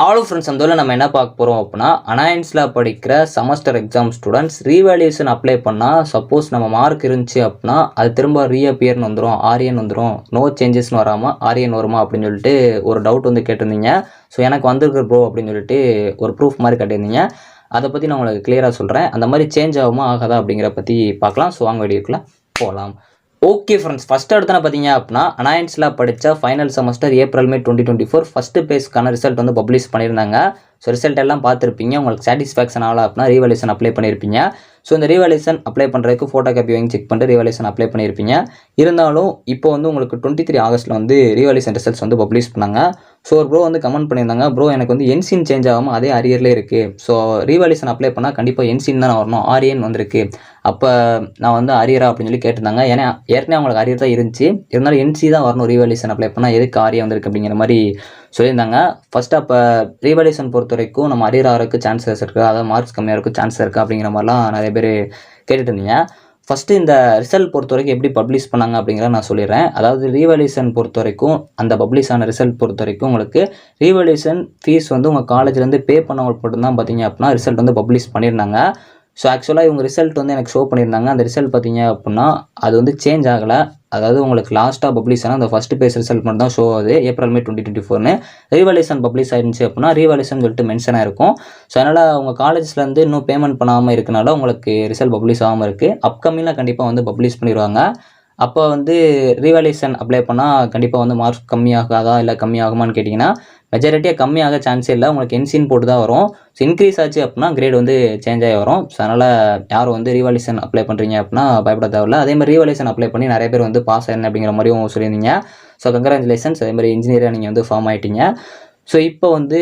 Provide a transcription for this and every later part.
ஆலோ friends அந்த நம்ம என்ன பார்க்க போகிறோம் அப்படின்னா அனாயன்ஸில் படிக்கிற semester exam students revaluation apply பண்ணால் சப்போஸ் நம்ம மார்க் இருந்துச்சு அப்படின்னா அது திரும்ப ரீஅப்பியர்னு வந்துடும், ஆரியன் வந்துடும், நோ சேஞ்சஸ்னு வராமல் ஆரியன் வருமா அப்படின்னு சொல்லிட்டு ஒரு டவுட் வந்து கேட்டிருந்தீங்க. ஸோ எனக்கு வந்திருக்கு ப்ரோ அப்படின்னு சொல்லிட்டு ஒரு ப்ரூஃப் மாதிரி கட்டியிருந்தீங்க. அதை பற்றி நான் உங்களுக்கு கிளியராக சொல்கிறேன். அந்த மாதிரி சேஞ்ச் ஆகுமா ஆகாதா அப்படிங்கிற பற்றி பார்க்கலாம். ஸோ வாங்க வீடியோக்குள்ளே போகலாம். ஓகே ஃப்ரெண்ட்ஸ், ஃபஸ்ட் அடுத்தன பார்த்தீங்க அப்படின்னா அனாயன்ஸில் படித்த final semester April May 2024 first பேஸ்க்கான ரிசல்ட் வந்து பப்ளிஷ் பண்ணியிருந்தாங்க. ஸோ ரிசல்ட் எல்லாம் பார்த்துருப்பீங்க. உங்களுக்கு சாட்டிஸ்ஃபேக்ஷன் ஆகல அப்படின்னா ரீவேல்யூஷன் அப்ளை பண்ணியிருப்பீங்க. ஸோ இந்த ரீவேல்யூஷன் அப்ளை பண்ணுறதுக்கு ஃபோட்டோ காப்பி வாங்கி செக் பண்ணிட்டு ரீவேல்யூஷன் அப்ளை பண்ணியிருப்பீங்க. இருந்தாலும் இப்போ வந்து உங்களுக்கு 23 ஆகஸ்ட்டில் வந்து ரீவேல்யூஷன் ரிசல்ட்ஸ் வந்து பப்ளிஷ் பண்ணாங்க. ஸோ ஒரு ப்ரோ வந்து கமெண்ட் பண்ணியிருந்தாங்க, ப்ரோ எனக்கு வந்து என்சின் சேஞ்ச் ஆகாமல் அதே அரியர்லேயே இருக்குது. ஸோ ரீவேல்யூஷன் அப்ளை பண்ணால் கண்டிப்பாக என்சின் தான் வரணும், ஆரியன் வந்திருக்கு, அப்போ நான் வந்து அரியரா அப்படின்னு சொல்லி கேட்டிருந்தாங்க. ஏன்னா ஏற்கனவே அவங்களுக்கு அரியர் தான் இருந்துச்சு, இருந்தாலும் என்சி தான் வரணும் ரீவேல்யூஷன் அப்ளை பண்ணால், எதுக்கு ஆரியா வந்திருக்கு அப்படிங்கிற மாதிரி சொல்லியிருந்தாங்க. ஃபஸ்ட்டு அப்போ ரீவேல்யூஷன் பொறுத்த வரைக்கும் நம்ம அரியர் ஆகிறதுக்கு சான்சஸ் இருக்குது, அதாவது மார்க்ஸ் கம்மியாக இருக்குது சான்சஸ் இருக்குது அப்படிங்கிற மாதிரிலாம் நிறைய பேர் கேட்டுட்டு இருந்தீங்க. ஃபஸ்ட்டு இந்த ரிசல்ட் பொறுத்த வரைக்கும் எப்படி பப்ளிஷ் பண்ணாங்க அப்படிங்கிறத நான் சொல்லிடுறேன். அதாவது ரீவேல்யூஷன் பொறுத்த வரைக்கும் அந்த பப்ளிஷ் ஆன ரிசல்ட் பொறுத்த வரைக்கும் உங்களுக்கு ரீவேல்யூஷன் ஃபீஸ் வந்து உங்கள் காலேஜ்லேருந்து பே பண்ணவங்களுக்கு மட்டும்தான் பார்த்தீங்க அப்படின்னா ரிசல்ட் வந்து பப்ளிஷ் பண்ணியிருந்தாங்க. ஸோ ஆக்சுவலாக இவங்க ரிசல்ட் வந்து எனக்கு ஷோ பண்ணியிருந்தாங்க. அந்த ரிசல்ட் பார்த்தீங்க அப்படின்னா அது வந்து சேஞ்ச் ஆகலை. அதாவது உங்களுக்கு லாஸ்ட்டாக பப்ளிஷ் ஆனால் அந்த ஃபஸ்ட்டு பேஸ் ரிசல்ட் மட்டும் தான் ஷோ ஆகுது, ஏப்ரல் மே 2024. ரீவேல்யூஷன் பப்ளிஷ் ஆயிருந்துச்சு அப்படின்னா ரீவேல்யூஷன் சொல்லிட்டு மென்ஷன் ஆயிருக்கும். ஸோ அதனால் உங்கள் காலேஜ்லேருந்து இன்னும் பேமெண்ட் பண்ணாமல் இருக்கனால உங்களுக்கு ரிசல்ட் பப்ளிஷ் ஆகாமல் இருக்குது. அப்கமிங்கில் கண்டிப்பாக வந்து பப்ளிஷ் பண்ணிடுவாங்க. அப்போ வந்து ரீவேல்யூஷன் அப்ளை பண்ணால் கண்டிப்பாக வந்து மார்க்ஸ் கம்மியாகாதா இல்லை கம்மியாகுமான்னு கேட்டிங்கன்னா மெஜாரிட்டியாக கம்மியாக சான்ஸே இல்லை. உங்களுக்கு என்சின் போட்டு தான் வரும். ஸோ இன்க்ரீஸ் ஆச்சு அப்படின்னா கிரேட் வந்து சேஞ்ச் ஆகி வரும். ஸோ அதனால் யாரும் வந்து ரீவேல்யூஷன் அப்ளை பண்ணுறீங்க அப்படின்னா பயப்பட தேவையில்ல. அதே மாதிரி ரீவேல்யூஷன் அப்ளை பண்ணி நிறைய பேர் வந்து பாஸ் ஆயிருந்தேன் அப்படிங்கிற மாதிரியும் சொல்லியிருந்தீங்க. ஸோ கங்க்ராச்சுலேஷன்ஸ், அதே மாதிரி இன்ஜினியராக நீங்கள் வந்து ஃபார்ம் ஆகிட்டீங்க. ஸோ இப்போ வந்து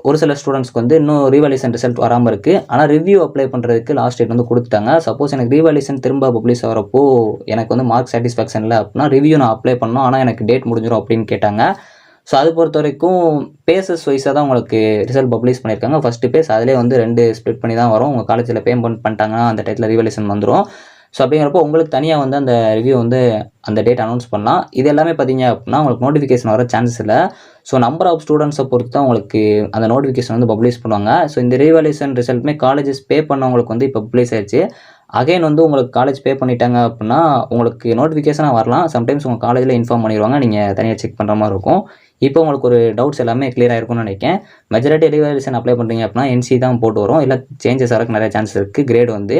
ஒரு சில ஸ்டூடெண்ட்ஸ்க்கு வந்து இன்னும் ரீவேல்யூஷன் ரிசல்ட் வராமல் இருக்குது. ஆனால் ரிவ்யூ அப்ளை பண்ணுறதுக்கு லாஸ்ட் டேட் வந்து கொடுத்துட்டாங்க. சப்போஸ் எனக்கு ரீவேல்யூஷன் திரும்ப பப்ளிஷ் ஆகிறப்போ எனக்கு வந்து மார்க் சாட்டிஸ்ஃபேக்ஷன் இல்லை அப்படின்னா ரிவ்யூ நான் அப்ளை பண்ணணும், ஆனால் எனக்கு டேட் முடிஞ்சிடும் அப்படின்னு கேட்டாங்க. ஸோ அது பொறுத்த வரைக்கும் பேசஸ் வைஸாக தான் உங்களுக்கு ரிசல்ட் பப்ளிஷ் பண்ணியிருக்காங்க. ஃபஸ்ட்டு பேஸ் அதிலே வந்து 2 ஸ்ப்ளிட் பண்ணி தான் வரும். உங்கள் காலேஜில் பேமெண்ட் பண்ணிட்டாங்கன்னா அந்த டேட்டில் ரீவேல்யூஷன் வந்துடும். ஸோ அப்படிங்கிறப்போ உங்களுக்கு தனியாக வந்து அந்த ரிவ்யூ வந்து அந்த டேட் அனௌன்ஸ் பண்ணலாம். இது எல்லாமே பார்த்தீங்க அப்படின்னா உங்களுக்கு நோட்டிஃபிகேஷன் வர சான்சஸ் இல்லை. ஸோ நம்பர் ஆஃப் ஸ்டூடெண்ட்ஸை பொறுத்து தான் உங்களுக்கு அந்த நோட்டிஃபிகேஷன் வந்து பப்ளிஷ் பண்ணுவாங்க. ஸோ இந்த ரீவேல்யூஷன் ரிசல்ட்டுமே காலேஜஸ் பே பண்ணவங்களுக்கு வந்து இப்போ பப்ளிஷ் ஆயிடுச்சு. அகைன் வந்து உங்களுக்கு காலேஜ் பே பண்ணிட்டாங்க அப்படின்னா உங்களுக்கு நோட்டிஃபிகேஷனாக வரலாம். சம்டைம்ஸ் உங்கள் காலேஜில் இன்ஃபார்ம் பண்ணிடுவாங்க, நீங்கள் தனியாக செக் பண்ணுற மாதிரி இருக்கும். இப்போ உங்களுக்கு ஒரு டவுட்ஸ் எல்லாமே கிளியர் ஆயிருக்கும்னு நினைக்கிறேன். மெஜாரிட்டி ரீவேல்யூஷன் அப்ளை பண்ணுறீங்க அப்படின்னா என்சி தான் போட்டு வரும், இல்லை சேஞ்சஸ் வரக்கு நிறைய சான்சஸ் இருக்குது. கிரேட் வந்து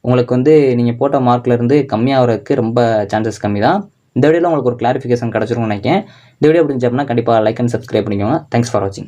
உங்களுக்கு வந்து நீங்கள் போட்ட மார்க்லேருந்து கம்மியாகிறதுக்கு ரொம்ப சான்சஸ் கம்மி தான். இந்த வீடியோவில் உங்களுக்கு ஒரு கிளாரிஃபிகேஷன் கிடச்சிருக்கும்னு நினைக்கிறேன். இந்த வீடியோ பிடிச்சி அப்படின்னா கண்டிப்பாக லைக் அண்ட் சப்ஸ்கிரைப் பண்ணிக்கோங்க. தேங்க்ஸ் ஃபார் வாட்சிங்.